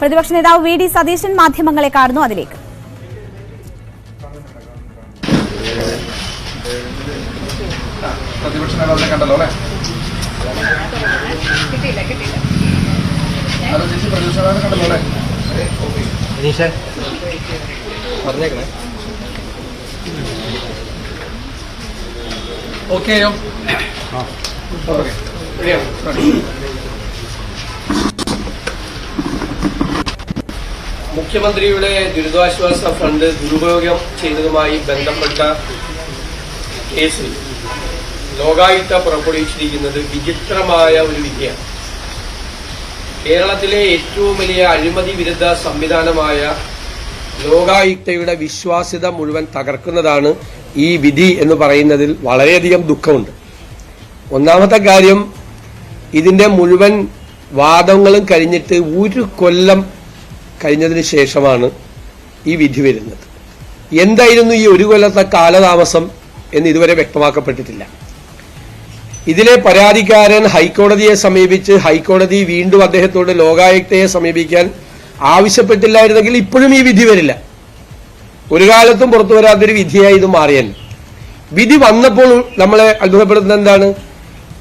പ്രതിപക്ഷ നേതാവ് V D Satheesan മാധ്യമങ്ങളെ കാണുന്നു. അതിലേക്ക് പ്രതിപക്ഷ നേതാവിനെ കണ്ടല്ലോ അല്ലേ? പ്രതിപക്ഷ നേതാവിനെ കണ്ടല്ലോ അല്ലേ? പറഞ്ഞേക്കണേ. ഓക്കെയോ? മുഖ്യമന്ത്രിയുടെ ദുരിതാശ്വാസ ഫണ്ട് ദുരുപയോഗം ചെയ്തതുമായി ബന്ധപ്പെട്ട കേസിൽ ലോകായുക്ത പുറപ്പെടുവിച്ചിരിക്കുന്നത് വിചിത്രമായ ഒരു വിധിയാണ്. കേരളത്തിലെ ഏറ്റവും വലിയ അഴിമതി വിരുദ്ധ സംവിധാനമായ ലോകായുക്തയുടെ വിശ്വാസ്യത മുഴുവൻ തകർക്കുന്നതാണ് ഈ വിധി എന്ന് പറയുന്നതിൽ വളരെയധികം ദുഃഖമുണ്ട്. ഒന്നാമത്തെ കാര്യം, ഇതിന്റെ മുഴുവൻ വാദങ്ങളും കഴിഞ്ഞിട്ട് 1 കൊല്ലം കഴിഞ്ഞതിന് ശേഷമാണ് ഈ വിധി വരുന്നത്. എന്തായിരുന്നു ഈ 1 കൊല്ലത്തെ കാലതാമസം എന്ന് ഇതുവരെ വ്യക്തമാക്കപ്പെട്ടിട്ടില്ല. ഇതിലെ പരാതിക്കാരൻ ഹൈക്കോടതിയെ സമീപിച്ച് ഹൈക്കോടതി വീണ്ടും അദ്ദേഹത്തോട് ലോകായുക്തയെ സമീപിക്കാൻ ആവശ്യപ്പെട്ടില്ലായിരുന്നെങ്കിൽ ഇപ്പോഴും ഈ വിധി വരില്ല. ഒരു കാലത്തും പുറത്തു വരാത്തൊരു വിധിയായി ഇത് മാറിയല്ല. വിധി വന്നപ്പോൾ നമ്മളെ അത്ഭുതപ്പെടുത്തുന്നത് എന്താണ്?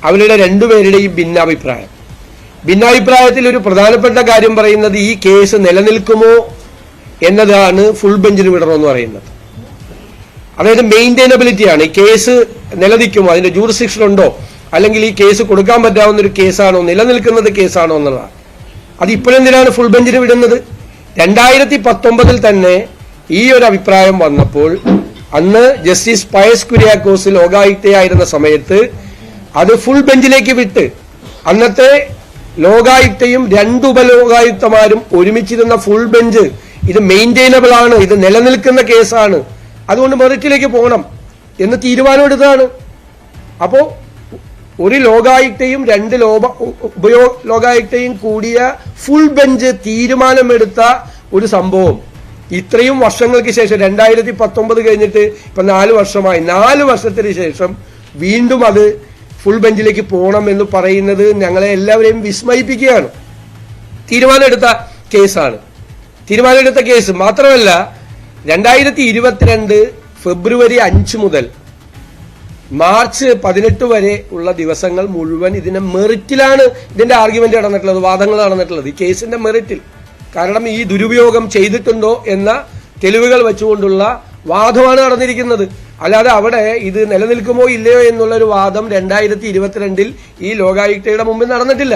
അവരുടെ രണ്ടുപേരുടെയും ഭിന്നാഭിപ്രായം. ഭിന്നാഭിപ്രായത്തിൽ ഒരു പ്രധാനപ്പെട്ട കാര്യം പറയുന്നത് ഈ കേസ് നിലനിൽക്കുമോ എന്നതാണ് ഫുൾ ബെഞ്ചിന് വിടണമെന്ന് പറയുന്നത്. അതായത് മെയിൻറ്റൈനബിലിറ്റിയാണ്. ഈ കേസ് നിലനിൽക്കുമോ, അതിന്റെ ജൂറിസ്ഡിക്ഷൻ ഉണ്ടോ, അല്ലെങ്കിൽ ഈ കേസ് കൊടുക്കാൻ പറ്റാവുന്ന ഒരു കേസാണോ, നിലനിൽക്കുന്നത് കേസാണോ എന്നുള്ളതാണ്. അത് ഇപ്പോഴെന്തിനാണ് ഫുൾ ബെഞ്ചിന് വിടുന്നത്? 2019 തന്നെ ഈ ഒരു അഭിപ്രായം വന്നപ്പോൾ അന്ന് ജസ്റ്റിസ് പയസ് കുര്യാക്കോസ് ലോകായുക്തയായിരുന്ന സമയത്ത് അത് ഫുൾ ബെഞ്ചിലേക്ക് വിട്ട് അന്നത്തെ ലോകായുക്തയും 2 ഉപലോകായുക്തമാരും ഒരുമിച്ചിരുന്ന ഫുൾ ബെഞ്ച് ഇത് മെയിൻറ്റൈനബിൾ ആണ്, ഇത് നിലനിൽക്കുന്ന കേസാണ്, അതുകൊണ്ട് മെറിറ്റിലേക്ക് പോകണം എന്ന് തീരുമാനമെടുത്തതാണ്. അപ്പോ ഒരു ലോകായുക്തയും 2 ലോകായുക്തയും കൂടിയ ഫുൾ ബെഞ്ച് തീരുമാനമെടുത്ത ഒരു സംഭവം ഇത്രയും വർഷങ്ങൾക്ക് ശേഷം 2019 കഴിഞ്ഞിട്ട് ഇപ്പൊ 4 വർഷമായി, 4 വർഷത്തിന് ശേഷം വീണ്ടും അത് ഫുൾ ബെഞ്ചിലേക്ക് പോകണം എന്ന് പറയുന്നത് ഞങ്ങളെ എല്ലാവരെയും വിസ്മയിപ്പിക്കുകയാണ്. തീരുമാനമെടുത്ത കേസ് മാത്രമല്ല, 2022 ഫെബ്രുവരി 5 മുതൽ മാർച്ച് 18 വരെ ഉള്ള ദിവസങ്ങൾ മുഴുവൻ ഇതിന്റെ മെറിറ്റിലാണ് ഇതിന്റെ ആർഗ്യുമെന്റ് നടന്നിട്ടുള്ളത്, വാദങ്ങൾ നടന്നിട്ടുള്ളത്, ഈ കേസിന്റെ മെറിറ്റിൽ. കാരണം ഈ ദുരുപയോഗം ചെയ്തിട്ടുണ്ടോ എന്ന തെളിവുകൾ വെച്ചുകൊണ്ടുള്ള വാദമാണ് നടന്നിരിക്കുന്നത്. അല്ലാതെ അവിടെ ഇത് നിലനിൽക്കുമോ ഇല്ലയോ എന്നുള്ള ഒരു വാദം 2022 ഈ ലോകായുക്തയുടെ മുമ്പിൽ നടന്നിട്ടില്ല.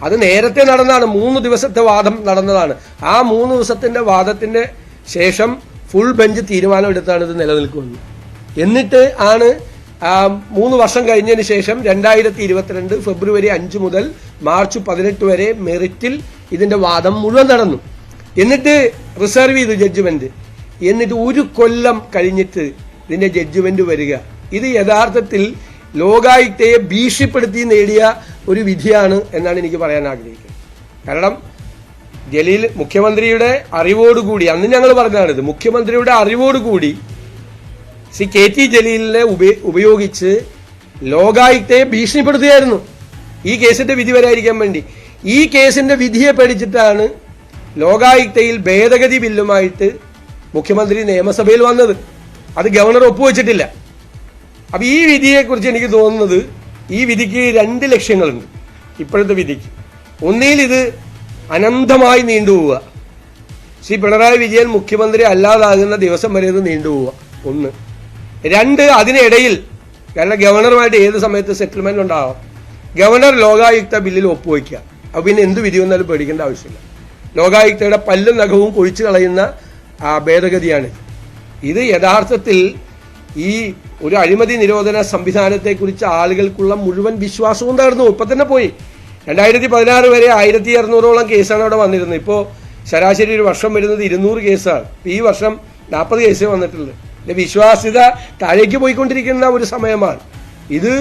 അത് നേരത്തെ നടന്നതാണ്. 3 ദിവസത്തെ വാദം നടന്നതാണ്. ആ 3 ദിവസത്തിന്റെ വാദത്തിന്റെ ശേഷം ഫുൾ ബെഞ്ച് തീരുമാനമെടുത്താണ് ഇത് നിലനിൽക്കുന്നത്. എന്നിട്ട് ആണ് 3 വർഷം കഴിഞ്ഞതിന് ശേഷം 2022 ഫെബ്രുവരി 5 മുതൽ മാർച്ച് 18 വരെ മെറിറ്റിൽ ഇതിന്റെ വാദം മുഴുവൻ നടന്നു. എന്നിട്ട് റിസർവ് ചെയ്തു ജഡ്ജ്മെന്റ്. എന്നിട്ട് 1 കൊല്ലം കഴിഞ്ഞിട്ട് ഇതിന്റെ ജഡ്ജ്മെന്റ് വരിക. ഇത് യഥാർത്ഥത്തിൽ ലോകായുക്തയെ ഭീഷണിപ്പെടുത്തി നേടിയ ഒരു വിധിയാണ് എന്നാണ് എനിക്ക് പറയാൻ ആഗ്രഹിക്കുന്നത്. കാരണം ജലീൽ മുഖ്യമന്ത്രിയുടെ അറിവോടുകൂടി, അന്ന് ഞങ്ങൾ പറഞ്ഞതാണിത്, മുഖ്യമന്ത്രിയുടെ അറിവോടുകൂടി KT ജലീലിനെ ഉപയോഗിച്ച് ലോകായുക്തയെ ഭീഷണിപ്പെടുത്തുകയായിരുന്നു ഈ കേസിന്റെ വിധി വരാതിരിക്കാൻ വേണ്ടി. ഈ കേസിന്റെ വിധിയെ പേടിച്ചിട്ടാണ് ലോകായുക്തയിൽ ഭേദഗതി ബില്ലുമായിട്ട് മുഖ്യമന്ത്രി നിയമസഭയിൽ വന്നത്. അത് ഗവർണർ ഒപ്പുവെച്ചിട്ടില്ല. അപ്പൊ ഈ വിധിയെക്കുറിച്ച് എനിക്ക് തോന്നുന്നത്, ഈ വിധിക്ക് 2 ലക്ഷ്യങ്ങളുണ്ട് ഇപ്പോഴത്തെ വിധിക്ക്. ഒന്നിൽ ഇത് അനന്തമായി നീണ്ടുപോവുക, ശ്രീ പിണറായി വിജയൻ മുഖ്യമന്ത്രി അല്ലാതാകുന്ന ദിവസം വരെ ഇത് നീണ്ടുപോവുക. 1. 2, അതിനിടയിൽ, കാരണം ഗവർണറുമായിട്ട് ഏത് സമയത്ത് സെറ്റിൽമെന്റ് ഉണ്ടാവാം, ഗവർണർ ലോകായുക്ത ബില്ലിൽ ഒപ്പുവയ്ക്കുക. അപ്പൊ പിന്നെ എന്ത് വിധി വന്നാലും പേടിക്കേണ്ട ആവശ്യമില്ല. ലോകായുക്തയുടെ പല്ലും നഖവും കൊഴിച്ചു കളയുന്ന ഭേദഗതിയാണ് ഇത്. യഥാർത്ഥത്തിൽ ഈ ഒരു അഴിമതി നിരോധന സംവിധാനത്തെക്കുറിച്ച് ആളുകൾക്കുള്ള മുഴുവൻ വിശ്വാസവും ഉണ്ടായിരുന്നു. ഇപ്പൊ തന്നെ പോയി. 2016 വരെ 1600ഓളം കേസാണ് അവിടെ വന്നിരുന്നത്. ഇപ്പോൾ ശരാശരി ഒരു വർഷം വരുന്നത് 200 കേസാണ്. ഈ വർഷം 40 കേസേ വന്നിട്ടുള്ളത്. വിശ്വാസ്യത താഴേക്ക് പോയിക്കൊണ്ടിരിക്കുന്ന ഒരു സമയമാണ് ഇത്.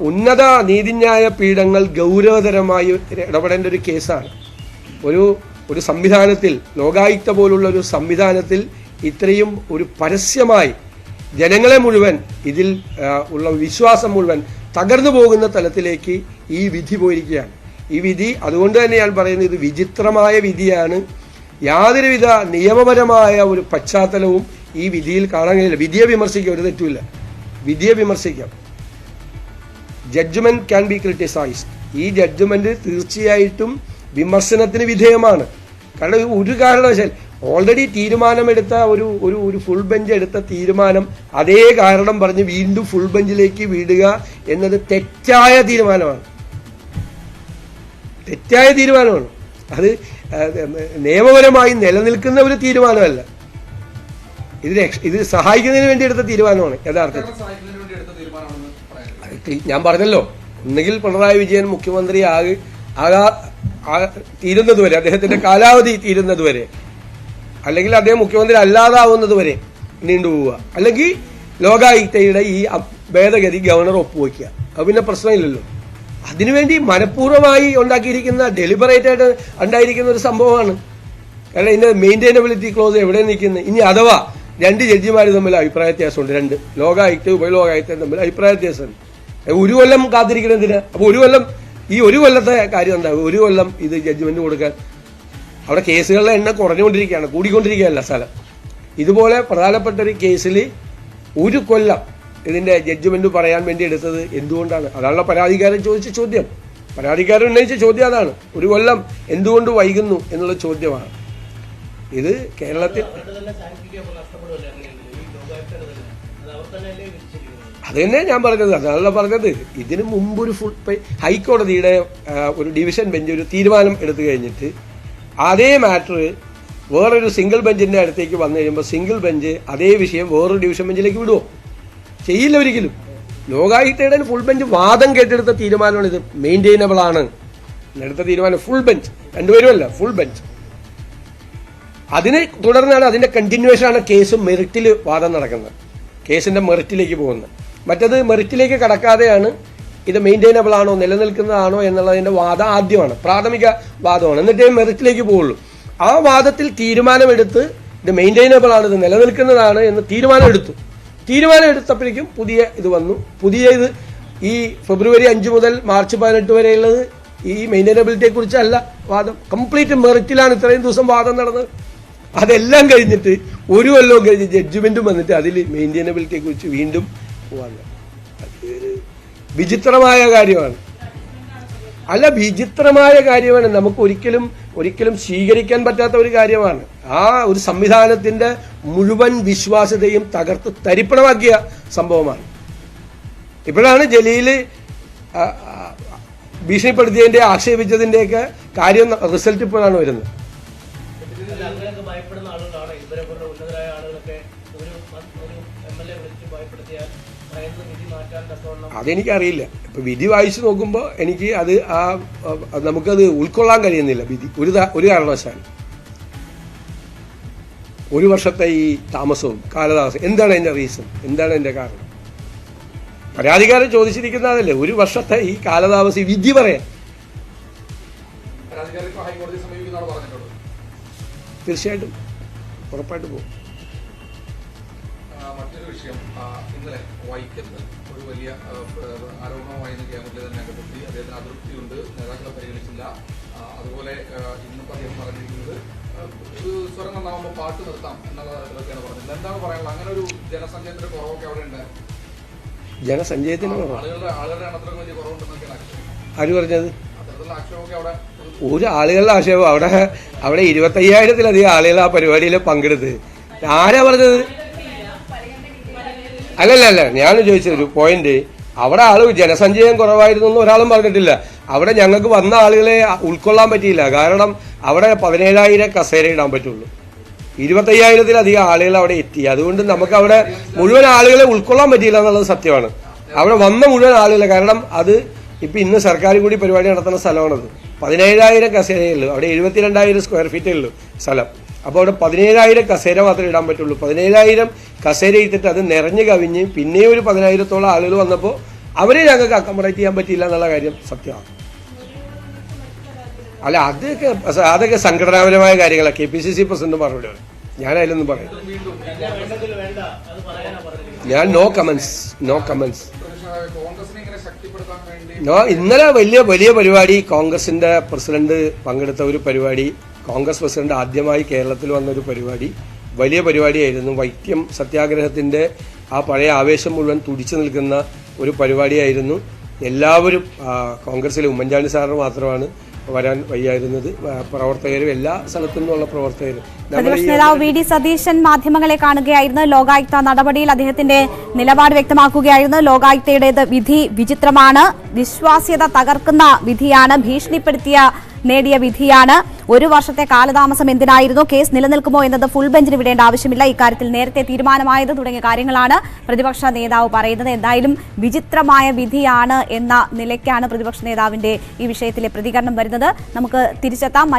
ഉന്നത നീതിന്യായ പീഠങ്ങൾ ഗൗരവതരമായി ഇടപെടേണ്ട ഒരു കേസാണ്. ഒരു സംവിധാനത്തിൽ, ലോകായുക്ത പോലുള്ള ഒരു സംവിധാനത്തിൽ ഇത്രയും ഒരു പരസ്യമായി ജനങ്ങളെ മുഴുവൻ, ഇതിൽ ഉള്ള വിശ്വാസം മുഴുവൻ തകർന്നു പോകുന്ന തലത്തിലേക്ക് ഈ വിധി പോയിരിക്കുകയാണ്. ഈ വിധി അതുകൊണ്ട് തന്നെ ഞാൻ പറയുന്നത് ഇത് വിചിത്രമായ വിധിയാണ്. യാതൊരുവിധ നിയമപരമായ ഒരു പശ്ചാത്തലവും ഈ വിധിയിൽ കാണാൻ കഴിയില്ല. വിധിയെ വിമർശിക്കാം, ഒരു തെറ്റുമില്ല, വിധിയെ വിമർശിക്കാം. Judgment can be criticised. ഈ ജഡ്ജ്മെന്റ് തീർച്ചയായിട്ടും വിമർശനത്തിന് വിധേയമാണ്. കാരണം ഒരു കാരണവശാൽ ഓൾറെഡി തീരുമാനമെടുത്ത ഒരു ഫുൾ ബെഞ്ച് എടുത്ത തീരുമാനം അതേ കാരണം പറഞ്ഞ് വീണ്ടും ഫുൾ ബെഞ്ചിലേക്ക് വിടുക എന്നത് തെറ്റായ തീരുമാനമാണ്. തെറ്റായ തീരുമാനമാണ്. അത് നിയമപരമായി നിലനിൽക്കുന്ന ഒരു തീരുമാനമല്ല. ഇത് സഹായിക്കുന്നതിന് വേണ്ടി എടുത്ത തീരുമാനമാണ് യഥാർത്ഥത്തിൽ. ഞാൻ പറഞ്ഞല്ലോ, ഒന്നുകിൽ പിണറായി വിജയൻ മുഖ്യമന്ത്രി തീരുന്നതുവരെ, അദ്ദേഹത്തിന്റെ കാലാവധി തീരുന്നതുവരെ, അല്ലെങ്കിൽ അദ്ദേഹം മുഖ്യമന്ത്രി അല്ലാതാവുന്നത് വരെ നീണ്ടുപോവുക, അല്ലെങ്കിൽ ലോകായുക്തയുടെ ഈ ഭേദഗതി ഗവർണർ ഒപ്പുവയ്ക്കുക. അത് പിന്നെ പ്രശ്നമില്ലല്ലോ. അതിനുവേണ്ടി മനഃപൂർവ്വമായി ഉണ്ടാക്കിയിരിക്കുന്ന, ഡെലിബറേറ്റ് ആയിട്ട് ഉണ്ടായിരിക്കുന്ന ഒരു സംഭവമാണ്. കാരണം ഇതിന്റെ മെയിൻറ്റൈനബിലിറ്റി ക്ലോസ് എവിടെ നിൽക്കുന്നത്? ഇനി അഥവാ രണ്ട് ജഡ്ജിമാർ തമ്മിൽ അഭിപ്രായ വ്യത്യാസമുണ്ട്, രണ്ട് ലോകായുക്തയും ഉപലോകായുക്തയും തമ്മിൽ അഭിപ്രായ വ്യത്യാസമുണ്ട്. ഒരു കൊല്ലം കാത്തിരിക്കണം എന്തിനാ? അപ്പൊ ഒരു കൊല്ലത്തെ കാര്യം എന്താകും? ഒരു കൊല്ലം ഇത് ജഡ്ജ്മെന്റ് കൊടുക്കാൻ. അവിടെ കേസുകളുടെ എണ്ണം കുറഞ്ഞുകൊണ്ടിരിക്കുകയാണ്, കൂടിക്കൊണ്ടിരിക്കുകയല്ല സ്ഥലം. ഇതുപോലെ പ്രധാനപ്പെട്ട ഒരു കേസിൽ ഒരു കൊല്ലം ഇതിന്റെ ജഡ്ജ്മെന്റ് പറയാൻ വേണ്ടി എടുത്തത് എന്തുകൊണ്ടാണ്? അതാണല്ലോ പരാതിക്കാരൻ ചോദിച്ച ചോദ്യം. പരാതിക്കാരൻ ഉന്നയിച്ച ചോദ്യം അതാണ്, ഒരു കൊല്ലം എന്തുകൊണ്ട് വൈകുന്നു എന്നുള്ള ചോദ്യമാണ്. ഇത് കേരളത്തിൽ അത് തന്നെ ഞാൻ പറഞ്ഞത്, അതാണല്ലോ പറഞ്ഞത്. ഇതിനു മുമ്പ് ഒരു ഹൈക്കോടതിയുടെ ഒരു ഡിവിഷൻ ബെഞ്ച് ഒരു തീരുമാനം എടുത്തു കഴിഞ്ഞിട്ട് അതേ മാറ്റർ വേറൊരു സിംഗിൾ ബെഞ്ചിന്റെ അടുത്തേക്ക് വന്നു കഴിയുമ്പോൾ സിംഗിൾ ബെഞ്ച് അതേ വിഷയം വേറൊരു ഡിവിഷൻ ബെഞ്ചിലേക്ക് വിടുമോ? ചെയ്യില്ല ഒരിക്കലും. ലോകായുക്തയുടെ ഫുൾ ബെഞ്ച് വാദം കേട്ടെടുത്ത തീരുമാനമാണ് ഇത്. മെയിൻറ്റെയിനബിൾ ആണ് എടുത്ത തീരുമാനം. ഫുൾ ബെഞ്ച്, രണ്ടുപേരുമല്ല, ഫുൾ ബെഞ്ച്. അതിനെ തുടർന്നാണ്, അതിന്റെ കണ്ടിന്യൂവേഷൻ ആണ് കേസ് മെറിറ്റിൽ വാദം നടക്കുന്നത്, കേസിന്റെ മെറിറ്റിലേക്ക് പോകുന്നത്. മറ്റത് മെറിറ്റിലേക്ക് കടക്കാതെയാണ് ഇത് മെയിൻറ്റെയിനബിൾ ആണോ, നിലനിൽക്കുന്നതാണോ എന്നുള്ളതിന്റെ വാദം ആദ്യമാണ്, പ്രാഥമിക വാദമാണ്. എന്നിട്ടേ മെറിറ്റിലേക്ക് പോവുള്ളൂ. ആ വാദത്തിൽ തീരുമാനമെടുത്ത് ഇത് മെയിൻറ്റെയിനബിൾ ആണ്, ഇത് നിലനിൽക്കുന്നതാണ് എന്ന് തീരുമാനം എടുത്തപ്പോഴേക്കും പുതിയ ഇത് വന്നു. പുതിയ ഇത് ഈ ഫെബ്രുവരി 5 മുതൽ മാർച്ച് 18 വരെയുള്ളത് ഈ മെയിൻറ്റെയിനബിലിറ്റിയെ കുറിച്ചല്ല വാദം, കംപ്ലീറ്റ് മെറിറ്റിലാണ് ഇത്രയും ദിവസം വാദം നടന്നത്. അതെല്ലാം കഴിഞ്ഞിട്ട് ഒരു കൊല്ലവും കഴിഞ്ഞ് ജഡ്ജ്മെന്റും വന്നിട്ട് അതിൽ മെയിൻറ്റെയിനബിലിറ്റിയെ കുറിച്ച് വീണ്ടും പോവാൻ. വിചിത്രമായ കാര്യമാണ്. അല്ല, വിചിത്രമായ കാര്യമാണ്. നമുക്ക് ഒരിക്കലും സ്വീകരിക്കാൻ പറ്റാത്ത ഒരു കാര്യമാണ്. ആ ഒരു സംവിധാനത്തിന്റെ മുഴുവൻ വിശ്വാസ്യതയും തകർത്ത് തരിപ്പണമാക്കിയ സംഭവമാണ്. ഇപ്പോഴാണ് ജലീല് ഭീഷണിപ്പെടുത്തിയതിന്റെ, ആക്ഷേപിച്ചതിന്റെയൊക്കെ കാര്യം, റിസൾട്ട് ഇപ്പോഴാണ് വരുന്നത്. അതെനിക്കറിയില്ല. ഇപ്പൊ വിധി വായിച്ചു നോക്കുമ്പോൾ എനിക്ക് നമുക്കത് ഉൾക്കൊള്ളാൻ കഴിയുന്നില്ല. വിധി ഒരു കാരണവശാലും ഒരു വർഷത്തെ ഈ താമസവും കാലതാമസം, എന്താണ് അതിന്റെ റീസൺ, എന്താണ് അതിന്റെ കാരണം? പരാതിക്കാരൻ ചോദിച്ചിരിക്കുന്നതല്ലേ ഒരു വർഷത്തെ ഈ കാലതാമസം, വിധി പറയാൻ. തീർച്ചയായിട്ടും ഉറപ്പായിട്ട് പോകും. മറ്റൊരു വിഷയം, ഇന്നലെ വൈക്കത്ത് ഒരു വലിയ ആരോപണമായി കേരളത്തിൽ തന്നെ കണ്ടെത്തി. അദ്ദേഹത്തിന് അതൃപ്തിയുണ്ട്, നേതാക്കളെ പരിഗണിച്ചില്ല. അതുപോലെ ഇന്നിപ്പോൾ അദ്ദേഹം പറഞ്ഞിരിക്കുന്നത് സ്വരം നന്നാവുമ്പോൾ പാട്ട് നിർത്താം എന്നുള്ള തരത്തിലൊക്കെയാണ് പറഞ്ഞത്. എന്താണ് പറയാനുള്ളത്? അങ്ങനെ ഒരു ജനസഞ്ചയത്തിന്റെ കുറവൊക്കെ അവിടെ ഉണ്ട്. ജനസഞ്ചയത്തിന് ആളുകളുടെ എണ്ണത്തിലൊക്കെ വലിയ കുറവുണ്ടെന്നൊക്കെയാണ് ആര് പറഞ്ഞത്? അത്തരത്തിലുള്ള ആക്ഷേപമൊക്കെ അവിടെ ഒരു ആളുകളുടെ ആക്ഷേപം. അവിടെ 25,000-ലധികം ആളുകൾ ആ പരിപാടിയിൽ പങ്കെടുത്ത്. ആരാ പറഞ്ഞത്? അല്ലല്ല, ഞാൻ ചോദിച്ചത് ഒരു പോയിന്റ്. അവിടെ ജനസഞ്ചയം കുറവായിരുന്നു എന്ന് ഒരാളും പറഞ്ഞിട്ടില്ല. അവിടെ ഞങ്ങൾക്ക് വന്ന ആളുകളെ ഉൾക്കൊള്ളാൻ പറ്റിയില്ല. കാരണം അവിടെ 17,000 കസേര ഇടാൻ പറ്റുള്ളൂ. 25,000-ലധികം ആളുകൾ അവിടെ എത്തി. അതുകൊണ്ട് നമുക്ക് അവിടെ മുഴുവൻ ആളുകളെ ഉൾക്കൊള്ളാൻ പറ്റിയില്ല എന്നുള്ളത് സത്യമാണ്. അവിടെ വന്ന മുഴുവൻ ആളുകളെ, കാരണം അത് ഇപ്പൊ ഇന്ന് സർക്കാർ കൂടി പരിപാടി നടത്തുന്ന സ്ഥലമാണത്. 17,000 കസേരയേ ഉള്ളൂ. അവിടെ 72,000 സ്ക്വയർ ഫീറ്റേ ഉള്ളൂ സ്ഥലം. അപ്പോൾ അവിടെ 17,000 കസേര മാത്രമേ ഇടാൻ പറ്റുള്ളൂ. 17,000 കസേര ഇട്ടിട്ട് അത് നിറഞ്ഞു കവിഞ്ഞ് പിന്നെ ഒരു 10,000-ഓളം ആളുകൾ വന്നപ്പോൾ അവരെ ഞങ്ങൾക്ക് അക്കോമഡേറ്റ് ചെയ്യാൻ പറ്റിയില്ല എന്നുള്ള കാര്യം സത്യമാണ്. അല്ല, അതൊക്കെ സംഘടനാപരമായ കാര്യങ്ങളാണ്. KPCC പ്രസിഡന്റ് മറുപടി പറയും, ഞാൻ അതിലൊന്നും പറയും. ഞാൻ നോ കമന്റ്സ്. കോൺഗ്രസിനെ ഇങ്ങനെ ശക്തിപ്പെടുത്താൻ വേണ്ടി ഇന്നലെ വലിയ പരിപാടി, കോൺഗ്രസിന്റെ പ്രസിഡന്റ് പങ്കെടുത്ത ഒരു പരിപാടി, കോൺഗ്രസ് പ്രസിഡന്റ് ആദ്യമായി കേരളത്തിൽ വന്ന ഒരു പരിപാടി, വലിയ പരിപാടിയായിരുന്നു. വൈക്കം സത്യാഗ്രഹത്തിന്റെ ആ പഴയ ആവേശം മുഴുവൻ തുടിച്ചു നിൽക്കുന്ന ഒരു പരിപാടിയായിരുന്നു. എല്ലാവരും കോൺഗ്രസിലെ ഉമ്മൻചാണ്ടി സാറിന് മാത്രമാണ് വരാൻ വയ്യായിരുന്നത്. പ്രവർത്തകരും എല്ലാ സ്ഥലത്തു നിന്നുള്ള പ്രവർത്തകരും. പ്രതിപക്ഷ നേതാവ് വി ഡി സതീശൻ മാധ്യമങ്ങളെ കാണുകയായിരുന്നു. ലോകായുക്ത നടപടിയിൽ അദ്ദേഹത്തിന്റെ നിലപാട് വ്യക്തമാക്കുകയായിരുന്നു. ലോകായുക്തയുടേത് വിധി വിചിത്രമാണ്, വിശ്വാസ്യത തകർക്കുന്ന വിധിയാണ്, ഭീഷണിപ്പെടുത്തിയ നേടിയ വിധിയാണ്. 1 വർഷത്തെ കാലതാമസം എന്തിനായിരുന്നു? കേസ് നിലനിൽക്കുമോ എന്നത് ഫുൾ ബെഞ്ചിന് വിടേണ്ട ആവശ്യമില്ല, ഇക്കാര്യത്തിൽ നേരത്തെ തീരുമാനമായത് തുടങ്ങിയ കാര്യങ്ങളാണ് പ്രതിപക്ഷ നേതാവ് പറയുന്നത്. എന്തായാലും വിചിത്രമായ വിധിയാണ് എന്ന നിലയ്ക്കാണ് പ്രതിപക്ഷ നേതാവിന്റെ ഈ വിഷയത്തിലെ പ്രതികരണം വരുന്നത്. നമുക്ക് തിരിച്ചെത്താം.